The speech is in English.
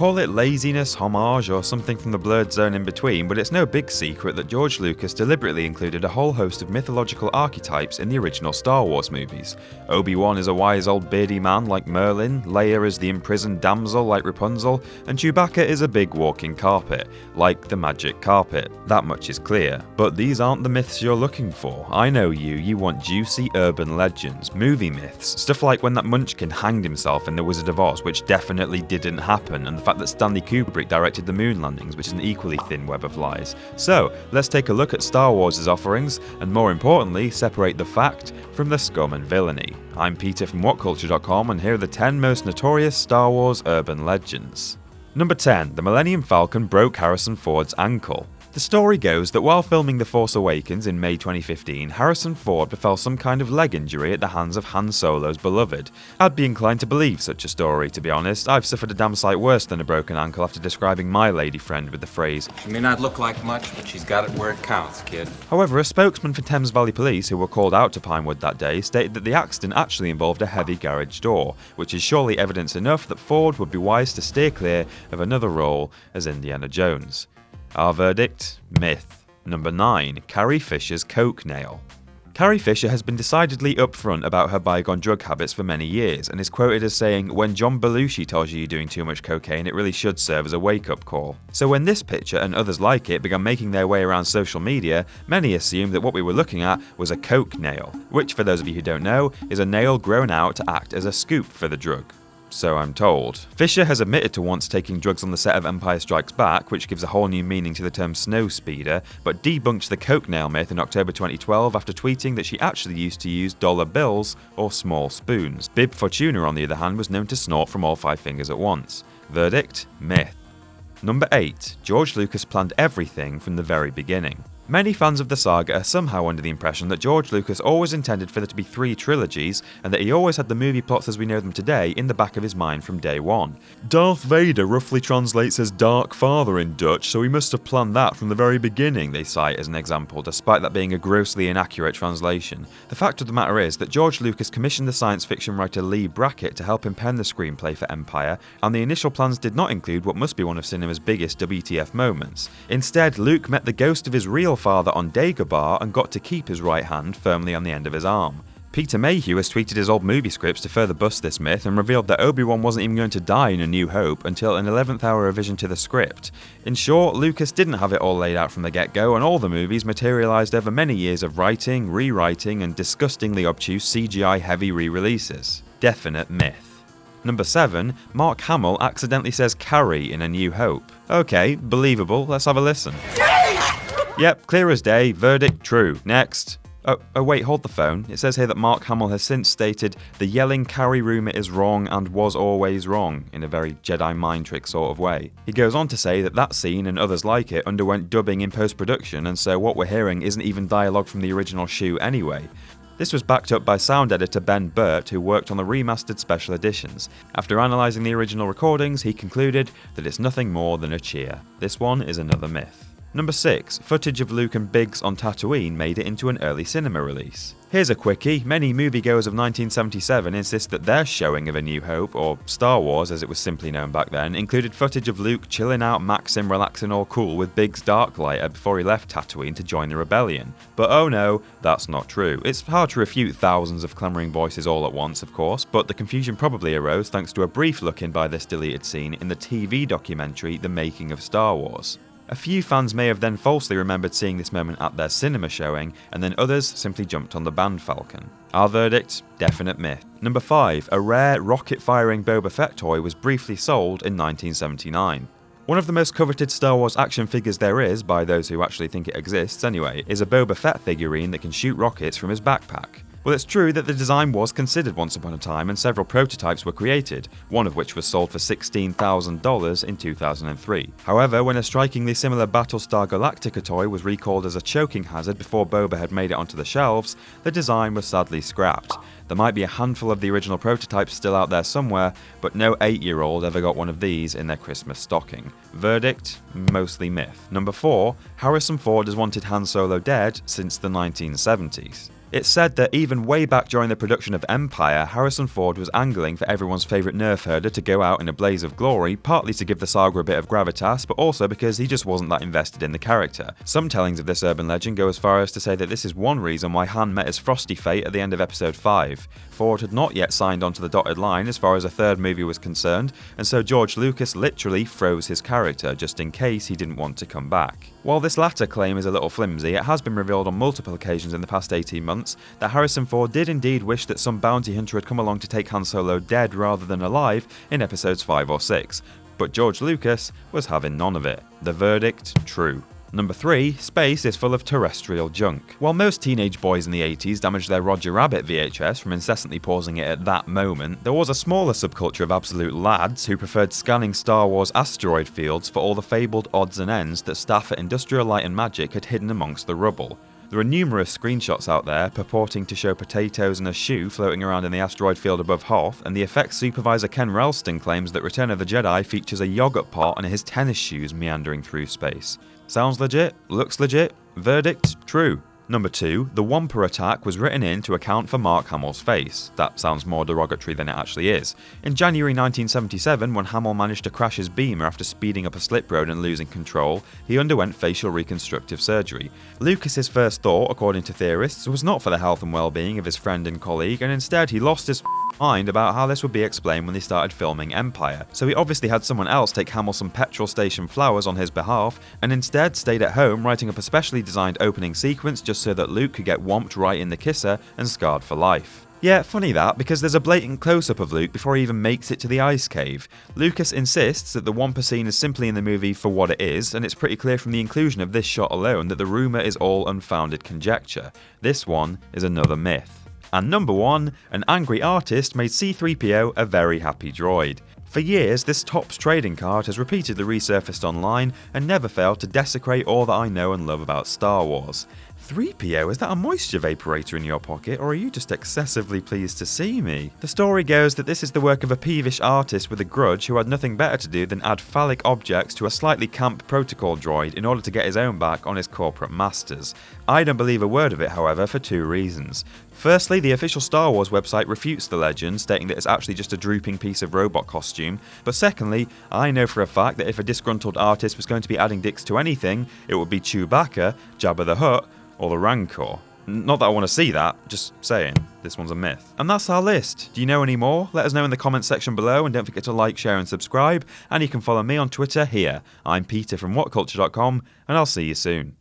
Call it laziness, homage, or something from the blurred zone in between, but it's no big secret that George Lucas deliberately included a whole host of mythological archetypes in the original Star Wars movies. Obi-Wan is a wise old beardy man like Merlin, Leia is the imprisoned damsel like Rapunzel, and Chewbacca is a big walking carpet, like the magic carpet. That much is clear. But these aren't the myths you're looking for. I know you want juicy urban legends, movie myths, stuff like when that Munchkin hanged himself in The Wizard of Oz, which definitely didn't happen, and the fact that Stanley Kubrick directed the moon landings, which is an equally thin web of lies. So, let's take a look at Star Wars' offerings, and more importantly, separate the fact from the scum and villainy. I'm Peter from Whatculture.com, and here are the 10 most notorious Star Wars urban legends. Number 10. The Millennium Falcon broke Harrison Ford's ankle. The story goes that while filming The Force Awakens in May 2015, Harrison Ford befell some kind of leg injury at the hands of Han Solo's beloved. I'd be inclined to believe such a story, to be honest. I've suffered a damn sight worse than a broken ankle after describing my lady friend with the phrase, "She may not look like much, but she's got it where it counts, kid." However, a spokesman for Thames Valley Police who were called out to Pinewood that day stated that the accident actually involved a heavy garage door, which is surely evidence enough that Ford would be wise to steer clear of another role as Indiana Jones. Our verdict? Myth. Number 9. Carrie Fishers' coke nail. Carrie Fisher has been decidedly upfront about her bygone drug habits for many years, and is quoted as saying, "When John Belushi tells you you're doing too much cocaine, it really should serve as a wake-up call." So when this picture, and others like it, began making their way around social media, many assumed that what we were looking at was a coke nail, which, for those of you who don't know, is a nail grown out to act as a scoop for the drug. So I'm told. Fisher has admitted to once taking drugs on the set of Empire Strikes Back, which gives a whole new meaning to the term snow speeder, but debunked the coke nail myth in October 2012 after tweeting that she actually used to use dollar bills or small spoons. Bib Fortuna, on the other hand, was known to snort from all 5 fingers at once. Verdict? Myth. Number 8. George Lucas planned everything from the very beginning. Many fans of the saga are somehow under the impression that George Lucas always intended for there to be 3 trilogies, and that he always had the movie plots as we know them today in the back of his mind from day one. Darth Vader roughly translates as Dark Father in Dutch, so he must have planned that from the very beginning, they cite as an example, despite that being a grossly inaccurate translation. The fact of the matter is that George Lucas commissioned the science fiction writer Lee Brackett to help him pen the screenplay for Empire, and the initial plans did not include what must be one of cinema's biggest WTF moments. Instead, Luke met the ghost of his real father on Dagobah and got to keep his right hand firmly on the end of his arm. Peter Mayhew has tweeted his old movie scripts to further bust this myth and revealed that Obi-Wan wasn't even going to die in A New Hope until an 11th hour revision to the script. In short, Lucas didn't have it all laid out from the get-go, and all the movies materialised over many years of writing, rewriting, and disgustingly obtuse CGI-heavy re-releases. Definite myth. Number 7. Mark Hamill accidentally says Carrie in A New Hope. Okay, believable, let's have a listen. Yep, clear as day, verdict true. Next. Oh wait, hold the phone. It says here that Mark Hamill has since stated, "The yelling Carrie rumour is wrong and was always wrong," in a very Jedi mind trick sort of way. He goes on to say that that scene and others like it underwent dubbing in post-production, and so what we're hearing isn't even dialogue from the original shoe anyway. This was backed up by sound editor Ben Burt, who worked on the remastered special editions. After analysing the original recordings, he concluded that it's nothing more than a cheer. This one is another myth. Number 6. Footage of Luke and Biggs on Tatooine made it into an early cinema release. Here's a quickie. Many moviegoers of 1977 insist that their showing of A New Hope, or Star Wars as it was simply known back then, included footage of Luke chilling out, maxing, relaxing all cool with Biggs Darklighter before he left Tatooine to join the rebellion. But oh no, that's not true. It's hard to refute thousands of clamouring voices all at once, of course, but the confusion probably arose thanks to a brief look-in by this deleted scene in the TV documentary The Making of Star Wars. A few fans may have then falsely remembered seeing this moment at their cinema showing, and then others simply jumped on the band Falcon. Our verdict? Definite myth. Number 5. A rare rocket-firing Boba Fett toy was briefly sold in 1979. One of the most coveted Star Wars action figures there is, by those who actually think it exists anyway, is a Boba Fett figurine that can shoot rockets from his backpack. Well, it's true that the design was considered once upon a time and several prototypes were created, one of which was sold for $16,000 in 2003. However, when a strikingly similar Battlestar Galactica toy was recalled as a choking hazard before Boba had made it onto the shelves, the design was sadly scrapped. There might be a handful of the original prototypes still out there somewhere, but no 8-year-old ever got one of these in their Christmas stocking. Verdict? Mostly myth. Number 4. Harrison Ford has wanted Han Solo dead since the 1970s. It's said that even way back during the production of Empire, Harrison Ford was angling for everyone's favourite nerf herder to go out in a blaze of glory, partly to give the saga a bit of gravitas, but also because he just wasn't that invested in the character. Some tellings of this urban legend go as far as to say that this is one reason why Han met his frosty fate at the end of episode 5. Ford had not yet signed onto the dotted line as far as a third movie was concerned, and so George Lucas literally froze his character just in case he didn't want to come back. While this latter claim is a little flimsy, it has been revealed on multiple occasions in the past 18 months that Harrison Ford did indeed wish that some bounty hunter had come along to take Han Solo dead rather than alive in episodes 5 or 6, but George Lucas was having none of it. The verdict, true. Number 3, space is full of terrestrial junk. While most teenage boys in the 80s damaged their Roger Rabbit VHS from incessantly pausing it at that moment, there was a smaller subculture of absolute lads who preferred scanning Star Wars asteroid fields for all the fabled odds and ends that staff at Industrial Light and Magic had hidden amongst the rubble. There are numerous screenshots out there purporting to show potatoes and a shoe floating around in the asteroid field above Hoth, and the effects supervisor Ken Ralston claims that Return of the Jedi features a yogurt pot and his tennis shoes meandering through space. Sounds legit, looks legit, verdict, true. Number 2, the Whomper Attack was written in to account for Mark Hamill's face. That sounds more derogatory than it actually is. In January 1977, when Hamill managed to crash his beamer after speeding up a slip road and losing control, he underwent facial reconstructive surgery. Lucas's first thought, according to theorists, was not for the health and well-being of his friend and colleague, and instead he lost his mind about how this would be explained when they started filming Empire. So he obviously had someone else take Hamill some petrol station flowers on his behalf, and instead stayed at home writing up a specially designed opening sequence just so that Luke could get whomped right in the kisser and scarred for life. Yeah, funny that, because there's a blatant close-up of Luke before he even makes it to the ice cave. Lucas insists that the Whomper scene is simply in the movie for what it is, and it's pretty clear from the inclusion of this shot alone that the rumour is all unfounded conjecture. This one is another myth. And number 1, an angry artist made C-3PO a very happy droid. For years, this Topps trading card has repeatedly resurfaced online and never failed to desecrate all that I know and love about Star Wars. 3PO, is that a moisture vaporator in your pocket, or are you just excessively pleased to see me? The story goes that this is the work of a peevish artist with a grudge who had nothing better to do than add phallic objects to a slightly camp protocol droid in order to get his own back on his corporate masters. I don't believe a word of it, however, for 2 reasons. Firstly, the official Star Wars website refutes the legend, stating that it's actually just a drooping piece of robot costume, but secondly, I know for a fact that if a disgruntled artist was going to be adding dicks to anything, it would be Chewbacca, Jabba the Hutt, or the Rancor. Not that I want to see that, just saying, this one's a myth. And that's our list. Do you know any more? Let us know in the comments section below, and don't forget to like, share and subscribe, and you can follow me on Twitter here. I'm Peter from Whatculture.com, and I'll see you soon.